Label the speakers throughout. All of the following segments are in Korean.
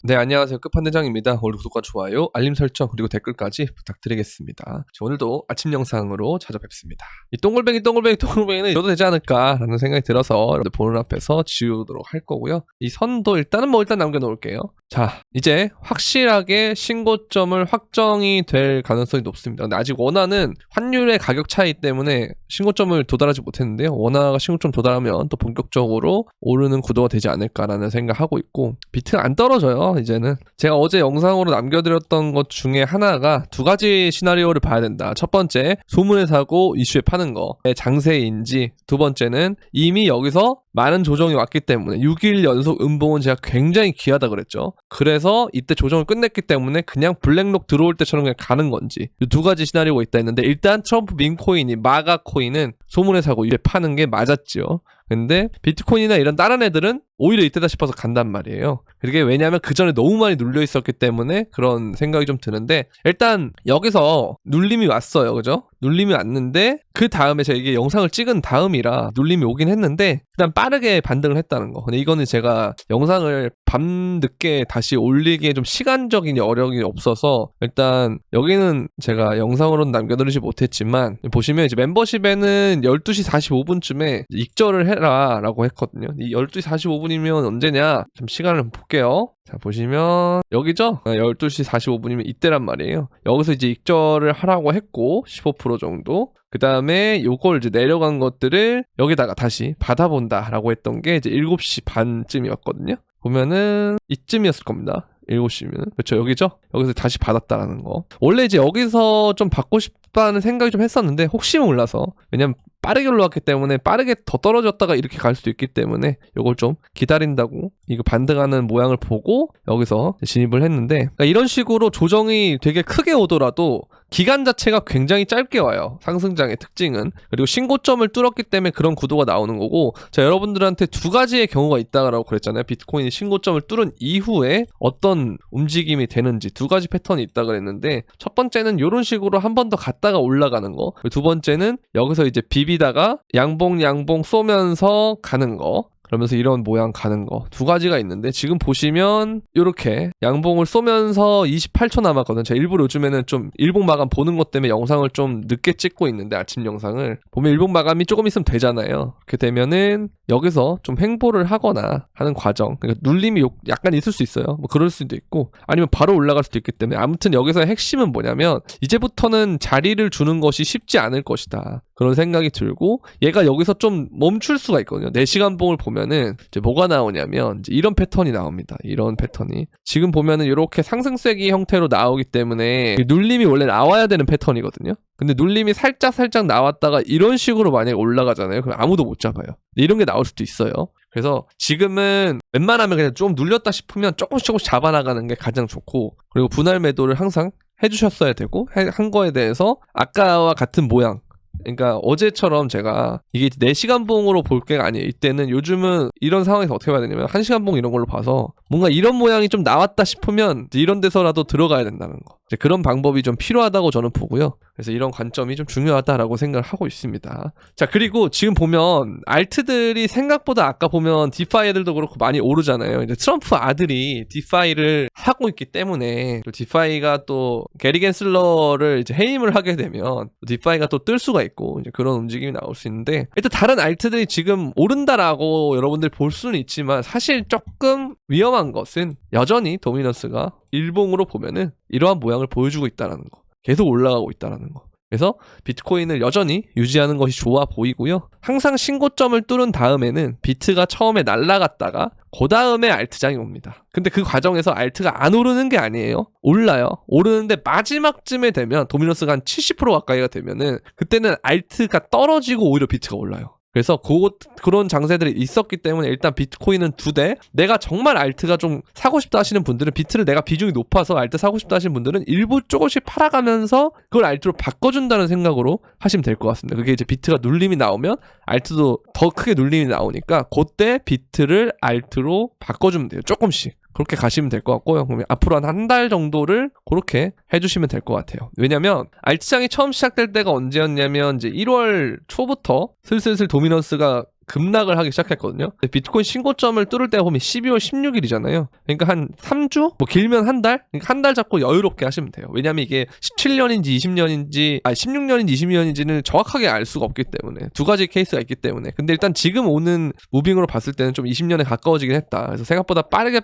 Speaker 1: 네, 안녕하세요. 끝판대장입니다. 오늘 구독과 좋아요, 알림 설정, 그리고 댓글까지 부탁드리겠습니다. 오늘도 아침 영상으로 찾아뵙습니다. 이 동글뱅이는 줘도 되지 않을까라는 생각이 들어서 여러분들 보는 앞에서 지우도록 할 거고요. 이 선도 일단 남겨놓을게요. 자, 이제 확실하게 신고점을 확정이 될 가능성이 높습니다. 근데 아직 원화는 환율의 가격 차이 때문에 신고점을 도달하지 못했는데요. 원화가 신고점 도달하면 또 본격적으로 오르는 구도가 되지 않을까라는 생각하고 있고, 비트가 안 떨어져요. 이제는 제가 어제 영상으로 남겨드렸던 것 중에 하나가 두 가지 시나리오를 봐야 된다. 첫 번째, 소문에 사고 이슈에 파는 거의 장세인지, 두 번째는 이미 여기서 많은 조정이 왔기 때문에 6일 연속 음봉은 제가 굉장히 귀하다 그랬죠. 그래서 이때 조정을 끝냈기 때문에 그냥 블랙록 들어올 때처럼 그냥 가는 건지, 이 두 가지 시나리오가 있다 했는데, 일단 트럼프 민코인이 마가 코인은 소문에 사고 이슈에 파는 게 맞았죠. 근데 비트코인이나 이런 다른 애들은 오히려 이때다 싶어서 간단 말이에요. 그게 왜냐하면 그 전에 너무 많이 눌려 있었기 때문에 그런 생각이 좀 드는데, 일단 여기서 눌림이 왔어요. 그죠? 눌림이 왔는데 그 다음에 제가 이게 영상을 찍은 다음이라 눌림이 오긴 했는데 일단 빠르게 반등을 했다는 거. 근데 이거는 제가 영상을 밤늦게 다시 올리기에 좀 시간적인 여력이 없어서 일단 여기는 제가 영상으로는 남겨드리지 못했지만, 보시면 이제 멤버십에는 12시 45분쯤에 익절을 해라 라고 했거든요. 이 12시 45분이면 언제냐? 좀 시간을 볼게요. 자, 보시면 여기죠? 12시 45분이면 이때란 말이에요. 여기서 이제 익절을 하라고 했고 15% 정도. 그 다음에 요걸 이제 내려간 것들을 여기다가 다시 받아본다 라고 했던 게 이제 7시 반쯤이었거든요. 보면은 이쯤이었을 겁니다. 7시면. 그렇죠. 여기죠? 여기서 다시 받았다라는 거. 원래 이제 여기서 좀 받고 싶다는 생각이 좀 했었는데 혹시 몰라서, 왜냐면 빠르게 올라왔기 때문에 빠르게 더 떨어졌다가 이렇게 갈 수도 있기 때문에 요걸 좀 기다린다고 이거 반등하는 모양을 보고 여기서 진입을 했는데, 그러니까 이런 식으로 조정이 되게 크게 오더라도 기간 자체가 굉장히 짧게 와요. 상승장의 특징은. 그리고 신고점을 뚫었기 때문에 그런 구도가 나오는 거고, 자, 여러분들한테 두 가지의 경우가 있다라고 그랬잖아요. 비트코인이 신고점을 뚫은 이후에 어떤 움직임이 되는지 두 가지 패턴이 있다 그랬는데, 첫 번째는 이런 식으로 한 번 더 갔다가 올라가는 거, 두 번째는 여기서 이제 비비다가 양봉 쏘면서 가는 거, 그러면서 이런 모양 가는 거, 두 가지가 있는데, 지금 보시면 이렇게 양봉을 쏘면서 28초 남았거든요. 제가 일부러 요즘에는 좀 일봉 마감 보는 것 때문에 영상을 좀 늦게 찍고 있는데, 아침 영상을 보면 일봉 마감이 조금 있으면 되잖아요. 그렇게 되면은 여기서 좀 횡보를 하거나 하는 과정, 그러니까 눌림이 약간 있을 수 있어요. 뭐 그럴 수도 있고 아니면 바로 올라갈 수도 있기 때문에, 아무튼 여기서의 핵심은 뭐냐면 이제부터는 자리를 주는 것이 쉽지 않을 것이다, 그런 생각이 들고, 얘가 여기서 좀 멈출 수가 있거든요. 4시간 봉을 보면은 이제 뭐가 나오냐면 이제 이런 패턴이 나옵니다. 이런 패턴이 지금 보면은 이렇게 상승세기 형태로 나오기 때문에 눌림이 원래 나와야 되는 패턴이거든요. 근데 눌림이 살짝 나왔다가 이런 식으로 만약에 올라가잖아요. 그럼 아무도 못 잡아요. 이런 게 나올 수도 있어요. 그래서 지금은 웬만하면 그냥 좀 눌렸다 싶으면 조금씩 잡아나가는 게 가장 좋고, 그리고 분할 매도를 항상 해주셨어야 되고, 한 거에 대해서 아까와 같은 모양, 그러니까 어제처럼 제가 이게 4시간 봉으로 볼 게 아니에요. 이때는, 요즘은 이런 상황에서 어떻게 봐야 되냐면 1시간 봉 이런 걸로 봐서 뭔가 이런 모양이 좀 나왔다 싶으면 이런 데서라도 들어가야 된다는 거, 이제 그런 방법이 좀 필요하다고 저는 보고요. 그래서 이런 관점이 좀 중요하다라고 생각을 하고 있습니다. 자, 그리고 지금 보면 알트들이 생각보다, 아까 보면 디파이 애들도 그렇고 많이 오르잖아요. 이제 트럼프 아들이 디파이를 하고 있기 때문에, 또 디파이가 또 게리 겐슬러를 이제 해임을 하게 되면 디파이가 또 뜰 수가 있고, 이제 그런 움직임이 나올 수 있는데, 일단 다른 알트들이 지금 오른다라고 여러분들 볼 수는 있지만 사실 조금 위험한 것은 여전히 도미넌스가 일봉으로 보면은 이러한 모양을 보여주고 있다는 거, 계속 올라가고 있다는 거. 그래서 비트코인을 여전히 유지하는 것이 좋아 보이고요. 항상 신고점을 뚫은 다음에는 비트가 처음에 날아갔다가 그 다음에 알트장이 옵니다. 근데 그 과정에서 알트가 안 오르는 게 아니에요. 올라요. 오르는데 마지막쯤에 되면, 도미넌스가 한 70% 가까이가 되면은 그때는 알트가 떨어지고 오히려 비트가 올라요. 그래서 그런 장세들이 있었기 때문에 일단 비트코인은 2대, 내가 정말 알트가 좀 사고 싶다 하시는 분들은, 비트를 내가 비중이 높아서 알트 사고 싶다 하시는 분들은 일부 조금씩 팔아가면서 그걸 알트로 바꿔준다는 생각으로 하시면 될 것 같습니다. 그게 이제 비트가 눌림이 나오면 알트도 더 크게 눌림이 나오니까 그때 비트를 알트로 바꿔주면 돼요. 조금씩. 그렇게 가시면 될 것 같고요. 그러면 앞으로 한 달 정도를 그렇게 해주시면 될 것 같아요. 왜냐면 알트장이 처음 시작될 때가 언제였냐면 이제 1월 초부터 슬슬 도미넌스가 급락을 하기 시작했거든요. 비트코인 신고점을 뚫을 때가 보면 12월 16일이잖아요. 그러니까 한 3주? 뭐 길면 한 달? 그러니까 한 달 잡고 여유롭게 하시면 돼요. 왜냐면 이게 17년인지 20년인지 16년인지 20년인지는 정확하게 알 수가 없기 때문에 두 가지 케이스가 있기 때문에. 근데 일단 지금 오는 무빙으로 봤을 때는 좀 20년에 가까워지긴 했다. 그래서 생각보다 빠르게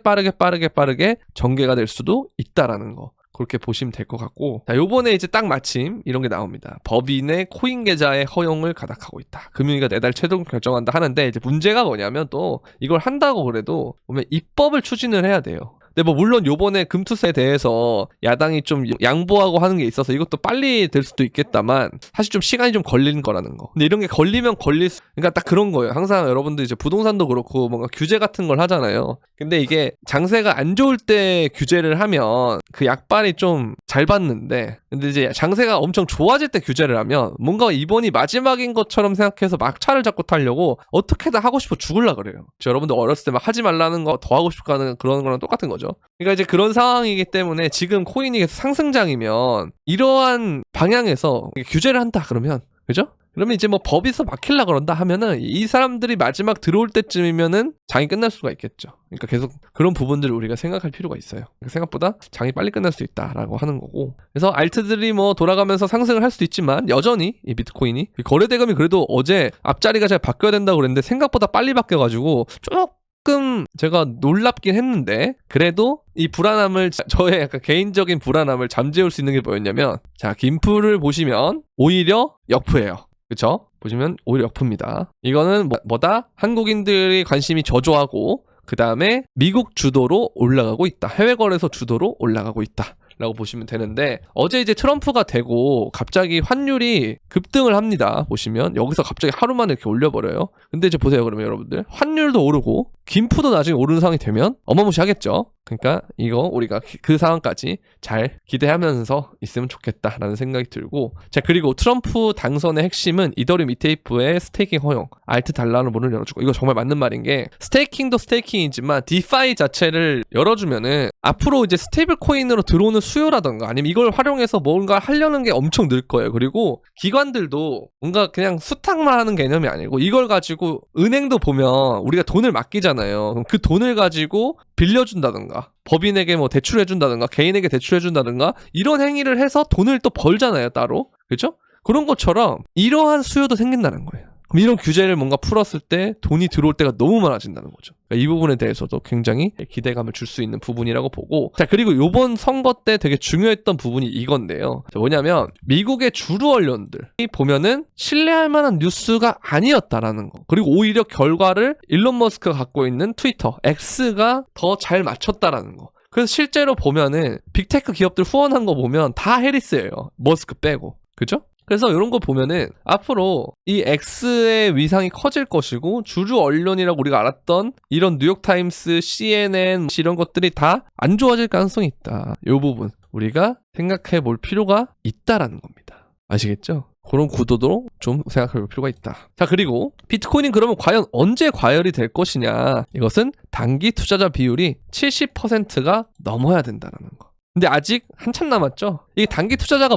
Speaker 1: 전개가 될 수도 있다라는 거. 그렇게 보시면 될 것 같고, 자, 요번에 이제 딱 마침 이런 게 나옵니다. 법인의 코인 계좌의 허용을 가닥하고 있다. 금융위가 내달 최종 결정한다 하는데, 이제 문제가 뭐냐면 또 이걸 한다고 그래도 보면 입법을 추진을 해야 돼요. 근데 뭐 물론 요번에 금투세에 대해서 야당이 좀 양보하고 하는 게 있어서 이것도 빨리 될 수도 있겠다만 사실 좀 시간이 좀 걸리는 거라는 거. 근데 이런 게 걸리면 그러니까 딱 그런 거예요. 항상 여러분들 이제 부동산도 그렇고 뭔가 규제 같은 걸 하잖아요. 근데 이게 장세가 안 좋을 때 규제를 하면 그 약발이 좀 잘 받는데, 근데 이제 장세가 엄청 좋아질 때 규제를 하면 뭔가 이번이 마지막인 것처럼 생각해서 막차를 잡고 타려고 어떻게든 하고 싶어 죽을라 그래요. 여러분들 어렸을 때 막 하지 말라는 거 더 하고 싶고 하는 그런 거랑 똑같은 거죠. 그러니까 이제 그런 상황이기 때문에 지금 코인이 계속 상승장이면 이러한 방향에서 규제를 한다 그러면, 그죠? 그러면 이제 뭐 법에서 막힐라 그런다 하면은 이 사람들이 마지막 들어올 때쯤이면은 장이 끝날 수가 있겠죠. 그러니까 계속 그런 부분들을 우리가 생각할 필요가 있어요. 생각보다 장이 빨리 끝날 수 있다라고 하는 거고. 그래서 알트들이 뭐 돌아가면서 상승을 할 수도 있지만 여전히 이 비트코인이 거래 대금이 그래도 어제 앞자리가 잘 바뀌어야 된다고 그랬는데 생각보다 빨리 바뀌어가지고 조금 제가 놀랍긴 했는데, 그래도 이 불안함을, 저의 약간 개인적인 불안함을 잠재울 수 있는 게 뭐였냐면, 자, 김프를 보시면 오히려 역프예요. 그쵸? 보시면 오히려 역프입니다. 이거는 뭐다? 한국인들이 관심이 저조하고 그 다음에 미국 주도로 올라가고 있다. 해외 거래소 주도로 올라가고 있다 라고 보시면 되는데, 어제 이제 트럼프가 되고 갑자기 환율이 급등을 합니다. 보시면 여기서 갑자기 하루 만에 이렇게 올려버려요. 근데 이제 보세요. 그러면 여러분들 환율도 오르고 김프도 나중에 오르는 상황이 되면 어마무시하겠죠. 그러니까 이거 우리가 그 상황까지 잘 기대하면서 있으면 좋겠다라는 생각이 들고, 자, 그리고 트럼프 당선의 핵심은 이더리움 ETF의 스테이킹 허용, 알트 달러를 문을 열어주고, 이거 정말 맞는 말인 게 스테이킹도 스테이킹이지만 디파이 자체를 열어주면은 앞으로 이제 스테이블 코인으로 들어오는 수요라던가 아니면 이걸 활용해서 뭔가 하려는 게 엄청 늘 거예요. 그리고 기관들도 뭔가 그냥 수탁만 하는 개념이 아니고 이걸 가지고 은행도 보면 우리가 돈을 맡기잖아요. 그럼 그 돈을 가지고 빌려준다던가 법인에게 뭐 대출해준다던가 개인에게 대출해준다던가 이런 행위를 해서 돈을 또 벌잖아요, 따로. 그렇죠? 그런 것처럼 이러한 수요도 생긴다는 거예요. 그럼 이런 규제를 뭔가 풀었을 때 돈이 들어올 때가 너무 많아진다는 거죠. 그러니까 이 부분에 대해서도 굉장히 기대감을 줄 수 있는 부분이라고 보고, 자, 그리고 이번 선거 때 되게 중요했던 부분이 이건데요. 뭐냐면 미국의 주류 언론들이 보면은 신뢰할 만한 뉴스가 아니었다라는 거. 그리고 오히려 결과를 일론 머스크가 갖고 있는 트위터 X가 더 잘 맞췄다라는 거. 그래서 실제로 보면은 빅테크 기업들 후원한 거 보면 다 해리스예요. 머스크 빼고. 그죠? 그래서 이런 거 보면은 앞으로 이 X의 위상이 커질 것이고, 주류 언론이라고 우리가 알았던 이런 뉴욕타임스, CNN 이런 것들이 다 안 좋아질 가능성이 있다. 이 부분 우리가 생각해 볼 필요가 있다라는 겁니다. 아시겠죠? 그런 구도도 좀 생각해 볼 필요가 있다. 자, 그리고 비트코인은 그러면 과연 언제 과열이 될 것이냐? 이것은 단기 투자자 비율이 70%가 넘어야 된다는 거. 근데 아직 한참 남았죠. 이게 단기 투자자가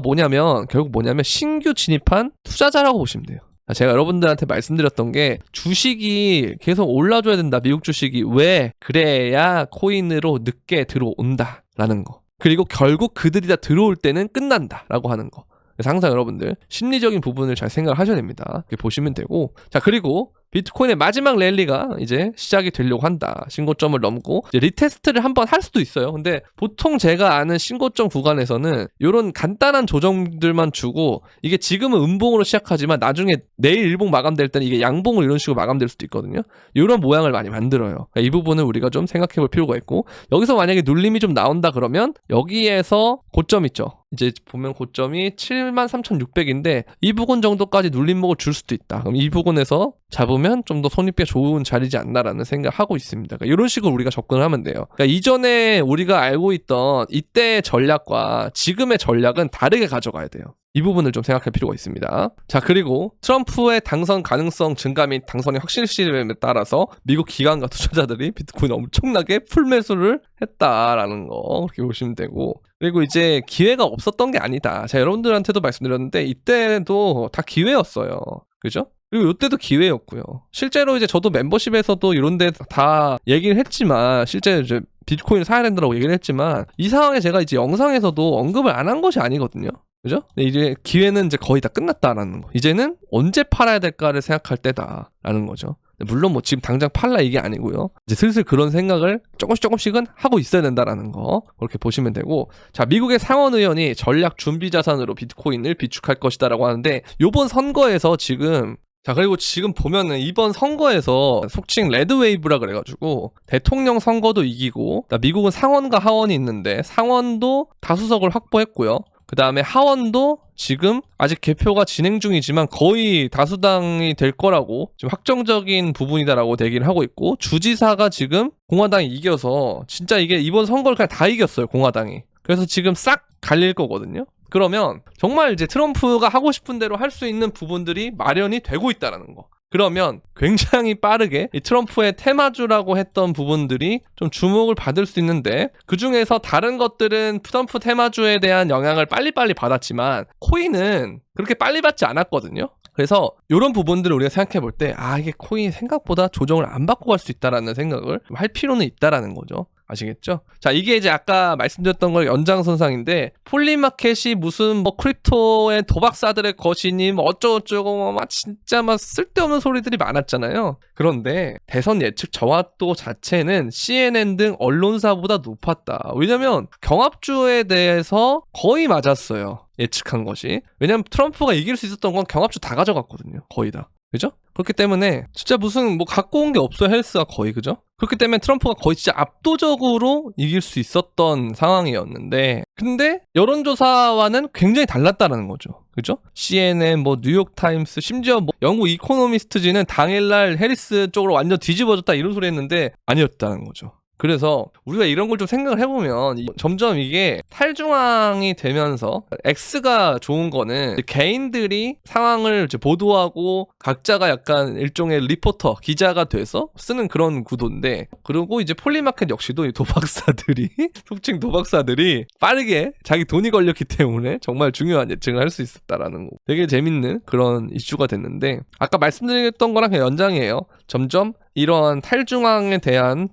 Speaker 1: 결국 뭐냐면 신규 진입한 투자자라고 보시면 돼요. 제가 여러분들한테 말씀드렸던 게 주식이 계속 올라줘야 된다. 미국 주식이. 왜? 그래야 코인으로 늦게 들어온다라는 거. 그리고 결국 그들이 다 들어올 때는 끝난다라고 하는 거. 그래서 항상 여러분들 심리적인 부분을 잘 생각을 하셔야 됩니다. 이렇게 보시면 되고, 자, 그리고 비트코인의 마지막 랠리가 이제 시작이 되려고 한다. 신고점을 넘고 이제 리테스트를 한번 할 수도 있어요. 근데 보통 제가 아는 신고점 구간에서는 이런 간단한 조정들만 주고, 이게 지금은 음봉으로 시작하지만 나중에 내일 일봉 마감될 때는 이게 양봉으로 이런 식으로 마감될 수도 있거든요. 이런 모양을 많이 만들어요. 그러니까 이 부분을 우리가 좀 생각해 볼 필요가 있고, 여기서 만약에 눌림이 좀 나온다 그러면 여기에서 고점 있죠. 이제 보면 고점이 73,600인데 이 부분 정도까지 눌림목을 줄 수도 있다. 그럼 이 부분에서 잡으면 좀 더 손익비가 좋은 자리지 않나라는 생각을 하고 있습니다. 그러니까 이런 식으로 우리가 접근을 하면 돼요. 그러니까 이전에 우리가 알고 있던 이때의 전략과 지금의 전략은 다르게 가져가야 돼요. 이 부분을 좀 생각할 필요가 있습니다. 자, 그리고 트럼프의 당선 가능성 증가 및 당선의 확실시됨에 따라서 미국 기관과 투자자들이 비트코인 엄청나게 풀매수를 했다라는 거 그렇게 보시면 되고, 그리고 이제 기회가 없었던 게 아니다. 제가 여러분들한테도 말씀드렸는데 이때도 다 기회였어요. 그죠? 그리고 이때도 기회였고요. 실제로 이제 저도 멤버십에서도 이런 데 다 얘기를 했지만, 실제 이제 비트코인을 사야 된다고 얘기를 했지만, 이 상황에 제가 이제 영상에서도 언급을 안 한 것이 아니거든요. 그죠? 근데 이제 기회는 이제 거의 다 끝났다라는 거. 이제는 언제 팔아야 될까를 생각할 때다라는 거죠. 물론 뭐 지금 당장 팔라 이게 아니고요. 이제 슬슬 그런 생각을 조금씩은 하고 있어야 된다라는 거. 그렇게 보시면 되고. 자, 미국의 상원 의원이 전략 준비 자산으로 비트코인을 비축할 것이다라고 하는데, 요번 선거에서 지금, 자, 그리고 지금 보면은 이번 선거에서 속칭 레드웨이브라 그래가지고 대통령 선거도 이기고, 미국은 상원과 하원이 있는데 상원도 다수석을 확보했고요. 그 다음에 하원도 지금 아직 개표가 진행 중이지만 거의 다수당이 될 거라고 지금 확정적인 부분이다라고 얘기를 하고 있고, 주지사가 지금 공화당이 이겨서 진짜 이게 이번 선거를 그냥 다 이겼어요, 공화당이. 그래서 지금 싹 갈릴 거거든요. 그러면 정말 이제 트럼프가 하고 싶은 대로 할 수 있는 부분들이 마련이 되고 있다라는 거. 그러면 굉장히 빠르게 이 트럼프의 테마주라고 했던 부분들이 좀 주목을 받을 수 있는데, 그 중에서 다른 것들은 트럼프 테마주에 대한 영향을 빨리빨리 받았지만 코인은 그렇게 빨리 받지 않았거든요. 그래서 이런 부분들을 우리가 생각해 볼 때, 이게 코인이 생각보다 조정을 안 받고 갈 수 있다라는 생각을 할 필요는 있다라는 거죠. 아시겠죠? 자, 이게 이제 아까 말씀드렸던 걸 연장선상인데, 폴리마켓이 무슨 뭐 크립토의 도박사들의 것이니 뭐 어쩌고저쩌고 막 진짜 막 쓸데없는 소리들이 많았잖아요. 그런데 대선 예측 정확도 자체는 CNN 등 언론사보다 높았다. 왜냐면 경합주에 대해서 거의 맞았어요, 예측한 것이. 왜냐면 트럼프가 이길 수 있었던 건 경합주 다 가져갔거든요, 거의 다. 그죠? 그렇기 때문에 진짜 무슨 뭐 갖고 온 게 없어요, 헬스가 거의. 그죠? 그렇기 때문에 트럼프가 거의 진짜 압도적으로 이길 수 있었던 상황이었는데, 근데 여론조사와는 굉장히 달랐다는 거죠. 그죠? CNN, 뭐 뉴욕타임스, 심지어 뭐 영국 이코노미스트지는 당일날 해리스 쪽으로 완전 뒤집어졌다 이런 소리 했는데 아니었다는 거죠. 그래서 우리가 이런 걸 좀 생각을 해보면 점점 이게 탈중앙이 되면서, X가 좋은 거는 개인들이 상황을 이제 보도하고 각자가 약간 일종의 리포터, 기자가 돼서 쓰는 그런 구도인데, 그리고 이제 폴리마켓 역시도 이 도박사들이 속칭 도박사들이 빠르게 자기 돈이 걸렸기 때문에 정말 중요한 예측을 할 수 있었다라는 거. 되게 재밌는 그런 이슈가 됐는데, 아까 말씀드렸던 거랑 그냥 연장이에요. 점점 이런 탈중앙에 대한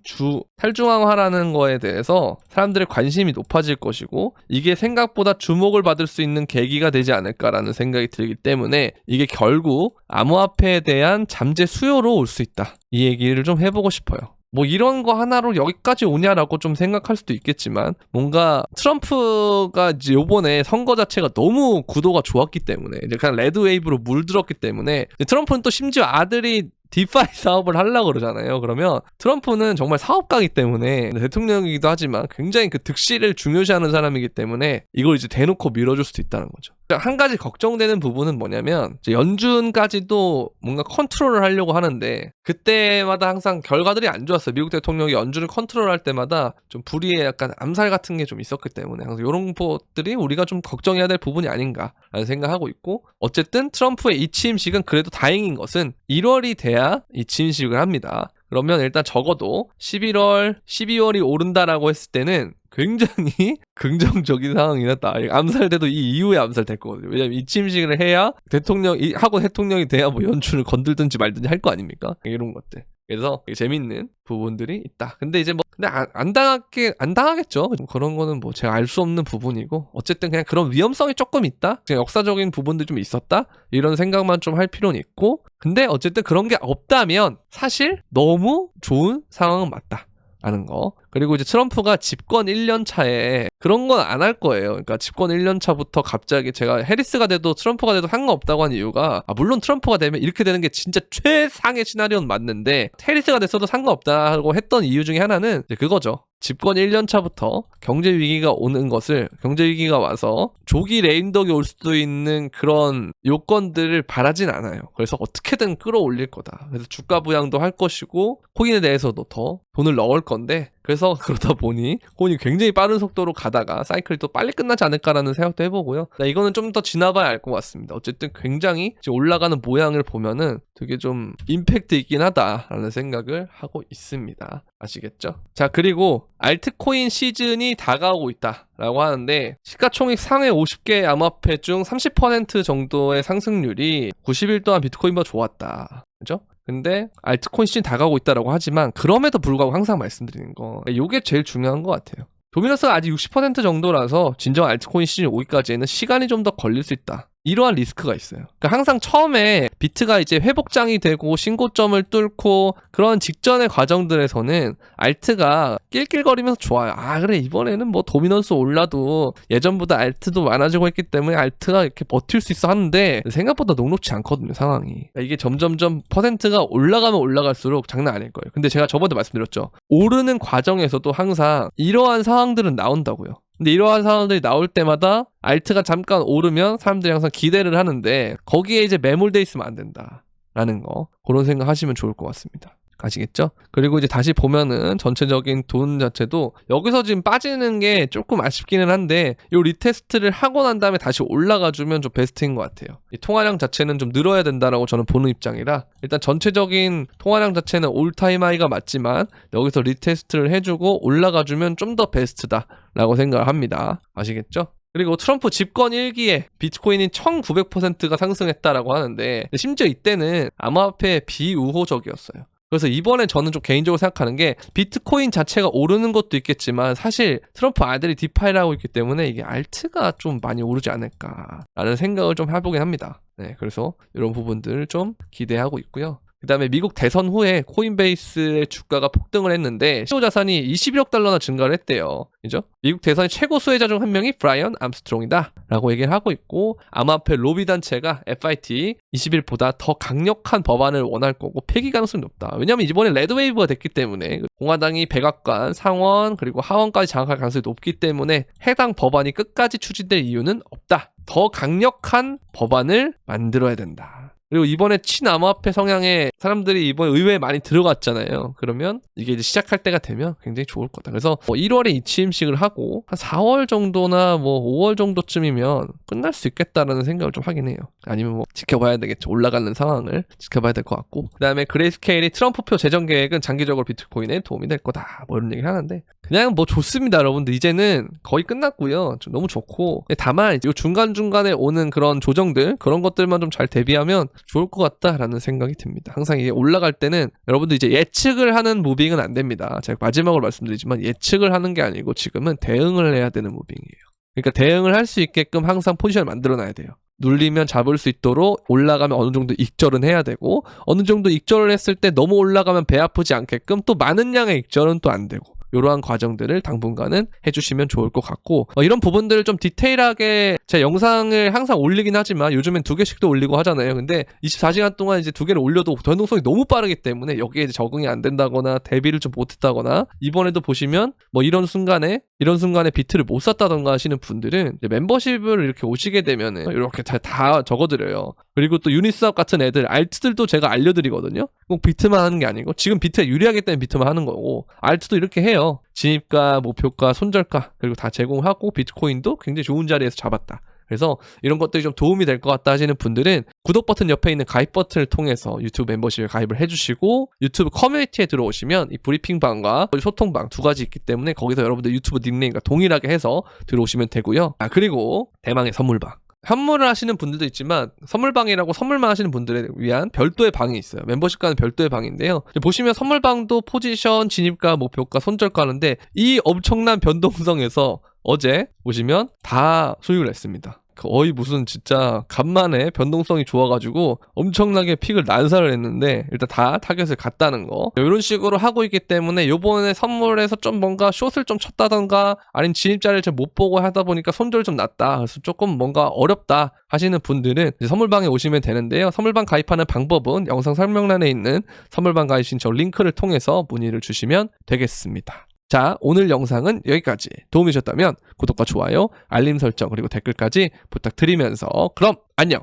Speaker 1: 탈중앙화라는 거에 대해서 사람들의 관심이 높아질 것이고, 이게 생각보다 주목을 받을 수 있는 계기가 되지 않을까라는 생각이 들기 때문에, 이게 결국 암호화폐에 대한 잠재 수요로 올 수 있다. 이 얘기를 좀 해보고 싶어요. 뭐 이런 거 하나로 여기까지 오냐라고 좀 생각할 수도 있겠지만, 뭔가 트럼프가 이제 요번에 선거 자체가 너무 구도가 좋았기 때문에, 이제 그냥 레드웨이브로 물들었기 때문에, 트럼프는 또 심지어 아들이 디파이 사업을 하려고 그러잖아요. 그러면 트럼프는 정말 사업가이기 때문에, 대통령이기도 하지만 굉장히 그 득실을 중요시하는 사람이기 때문에 이걸 이제 대놓고 밀어줄 수도 있다는 거죠. 한 가지 걱정되는 부분은 뭐냐면, 이제 연준까지도 뭔가 컨트롤을 하려고 하는데, 그때마다 항상 결과들이 안 좋았어요. 미국 대통령이 연준을 컨트롤할 때마다 좀 불의의 약간 암살 같은 게 좀 있었기 때문에, 항상 이런 것들이 우리가 좀 걱정해야 될 부분이 아닌가라는 생각하고 있고, 어쨌든 트럼프의 이 취임식은 그래도 다행인 것은 1월이 돼야 이 취임식을 합니다. 그러면 일단 적어도 12월이 오른다라고 했을 때는 굉장히 긍정적인 상황이 났다. 암살돼도 이 이후에 암살될 거거든요. 왜냐면 이 취임식을 해야 대통령이 돼야 뭐 연준을 건들든지 말든지 할 거 아닙니까? 이런 것들. 그래서 재밌는 부분들이 있다. 근데 이제 근데 안 당하겠죠. 그런 거는 뭐 제가 알 수 없는 부분이고, 어쨌든 그냥 그런 위험성이 조금 있다. 그냥 역사적인 부분도 좀 있었다. 이런 생각만 좀 할 필요는 있고, 근데 어쨌든 그런 게 없다면 사실 너무 좋은 상황은 맞다. 라는 거. 그리고 이제 트럼프가 집권 1년 차에 그런 건 안 할 거예요. 그러니까 집권 1년 차부터 갑자기, 제가 해리스가 돼도 트럼프가 돼도 상관없다고 한 이유가, 물론 트럼프가 되면 이렇게 되는 게 진짜 최상의 시나리오는 맞는데, 해리스가 됐어도 상관없다고 했던 이유 중에 하나는 이제 그거죠. 집권 1년 차부터 경제 위기가 와서 조기 레임덕이 올 수도 있는 그런 요건들을 바라진 않아요. 그래서 어떻게든 끌어올릴 거다. 그래서 주가 부양도 할 것이고, 코인에 대해서도 더 돈을 넣을 건데, 그래서 그러다 보니 코인이 굉장히 빠른 속도로 가다가 사이클이 또 빨리 끝나지 않을까라는 생각도 해보고요. 이거는 좀 더 지나봐야 알 것 같습니다. 어쨌든 굉장히 올라가는 모양을 보면은 되게 좀 임팩트 있긴 하다라는 생각을 하고 있습니다. 아시겠죠? 자, 그리고 알트코인 시즌이 다가오고 있다라고 하는데 시가총액 상위 50개 암호화폐 중 30% 정도의 상승률이 90일 동안 비트코인보다 좋았다. 그죠? 근데 알트코인 시즌 다가오고 있다라고 하지만 그럼에도 불구하고 항상 말씀드리는 거 이게 제일 중요한 것 같아요. 도미너스가 아직 60% 정도라서 진정 알트코인 시즌 오기까지는 시간이 좀 더 걸릴 수 있다. 이러한 리스크가 있어요. 그러니까 항상 처음에 비트가 이제 회복장이 되고 신고점을 뚫고 그런 직전의 과정들에서는 알트가 낄낄거리면서 좋아요. 아, 그래, 이번에는 뭐 도미넌스 올라도 예전보다 알트도 많아지고 있기 때문에 알트가 이렇게 버틸 수 있어 하는데 생각보다 녹록지 않거든요, 상황이. 그러니까 이게 점점점 퍼센트가 올라가면 올라갈수록 장난 아닐 거예요. 근데 제가 저번에 말씀드렸죠. 오르는 과정에서도 항상 이러한 상황들은 나온다고요. 근데 이러한 상황들이 나올 때마다 알트가 잠깐 오르면 사람들이 항상 기대를 하는데 거기에 이제 매몰돼 있으면 안 된다라는 거, 그런 생각 하시면 좋을 것 같습니다. 아시겠죠? 그리고 이제 다시 보면은 전체적인 돈 자체도 여기서 지금 빠지는 게 조금 아쉽기는 한데 이 리테스트를 하고 난 다음에 다시 올라가주면 좀 베스트인 것 같아요. 이 통화량 자체는 좀 늘어야 된다라고 저는 보는 입장이라 일단 전체적인 통화량 자체는 올타임 하이가 맞지만 여기서 리테스트를 해주고 올라가주면 좀 더 베스트다라고 생각을 합니다. 아시겠죠? 그리고 트럼프 집권 1기에 비트코인이 1900%가 상승했다라고 하는데 심지어 이때는 암호화폐 비우호적이었어요. 그래서 이번에 저는 좀 개인적으로 생각하는 게 비트코인 자체가 오르는 것도 있겠지만 사실 트럼프 아들이 디파이를 하고 있기 때문에 이게 알트가 좀 많이 오르지 않을까라는 생각을 좀 해보긴 합니다. 네, 그래서 이런 부분들을 좀 기대하고 있고요. 그 다음에 미국 대선 후에 코인베이스의 주가가 폭등을 했는데 시효 자산이 21억 달러나 증가를 했대요. 그죠? 미국 대선의 최고 수혜자 중 한 명이 브라이언 암스트롱이다 라고 얘기를 하고 있고 암호화폐 로비 단체가 FIT 21보다 더 강력한 법안을 원할 거고 폐기 가능성이 높다. 왜냐하면 이번에 레드웨이브가 됐기 때문에 공화당이 백악관, 상원 그리고 하원까지 장악할 가능성이 높기 때문에 해당 법안이 끝까지 추진될 이유는 없다. 더 강력한 법안을 만들어야 된다. 그리고 이번에 친암호화폐 성향의 사람들이 이번에 의회에 많이 들어갔잖아요. 그러면 이게 이제 시작할 때가 되면 굉장히 좋을 거다. 그래서 1월에 이취임식을 하고 한 4월 정도나 5월 정도쯤이면 끝날 수 있겠다라는 생각을 좀 하긴 해요. 아니면 지켜봐야 되겠죠. 올라가는 상황을 지켜봐야 될 것 같고. 그 다음에 그레이스케일이 트럼프표 재정 계획은 장기적으로 비트코인에 도움이 될 거다. 이런 얘기를 하는데 그냥 좋습니다, 여러분들. 이제는 거의 끝났고요. 좀 너무 좋고. 다만 이제 중간중간에 오는 그런 조정들 그런 것들만 좀 잘 대비하면 좋을 것 같다라는 생각이 듭니다. 항상 이게 올라갈 때는 여러분들 이제 예측을 하는 무빙은 안 됩니다. 제가 마지막으로 말씀드리지만 예측을 하는 게 아니고 지금은 대응을 해야 되는 무빙이에요. 그러니까 대응을 할 수 있게끔 항상 포지션을 만들어놔야 돼요. 눌리면 잡을 수 있도록 올라가면 어느 정도 익절은 해야 되고 어느 정도 익절을 했을 때 너무 올라가면 배 아프지 않게끔 또 많은 양의 익절은 또 안 되고 이러한 과정들을 당분간은 해주시면 좋을 것 같고 이런 부분들을 좀 디테일하게 제 영상을 항상 올리긴 하지만 요즘엔 2개씩도 올리고 하잖아요. 근데 24시간 동안 이제 2개를 올려도 변동성이 너무 빠르기 때문에 여기에 이제 적응이 안 된다거나 대비를 좀 못했다거나 이번에도 보시면 이런 순간에 비트를 못 샀다던가 하시는 분들은 이제 멤버십을 이렇게 오시게 되면은 이렇게 다 적어드려요. 그리고 또 유니스왑 같은 애들 알트들도 제가 알려드리거든요. 꼭 비트만 하는 게 아니고 지금 비트가 유리하기 때문에 비트만 하는 거고 알트도 이렇게 해요. 진입가, 목표가, 손절가 그리고 다 제공하고 비트코인도 굉장히 좋은 자리에서 잡았다. 그래서 이런 것들이 좀 도움이 될 것 같다 하시는 분들은 구독 버튼 옆에 있는 가입 버튼을 통해서 유튜브 멤버십에 가입을 해주시고 유튜브 커뮤니티에 들어오시면 이 브리핑방과 소통방 2가지 있기 때문에 거기서 여러분들 유튜브 닉네임과 동일하게 해서 들어오시면 되고요. 그리고 대망의 선물방. 현물을 하시는 분들도 있지만 선물방이라고 선물만 하시는 분들에 위한 별도의 방이 있어요. 멤버십과는 별도의 방인데요. 보시면 선물방도 포지션, 진입가, 목표가, 손절가 하는데 이 엄청난 변동성에서 어제 보시면 다 수익을 냈습니다. 거의 무슨 진짜 간만에 변동성이 좋아가지고 엄청나게 픽을 난사를 했는데 일단 다 타겟을 갔다는 거 이런 식으로 하고 있기 때문에 요번에 선물에서 좀 뭔가 숏을 좀 쳤다던가 아니면 진입자를 잘 못 보고 하다 보니까 손절 좀 났다 그래서 조금 뭔가 어렵다 하시는 분들은 이제 선물방에 오시면 되는데요. 선물방 가입하는 방법은 영상 설명란에 있는 선물방 가입 신청 링크를 통해서 문의를 주시면 되겠습니다. 자, 오늘 영상은 여기까지. 도움이 되셨다면 구독과 좋아요, 알림 설정 그리고 댓글까지 부탁드리면서 그럼 안녕!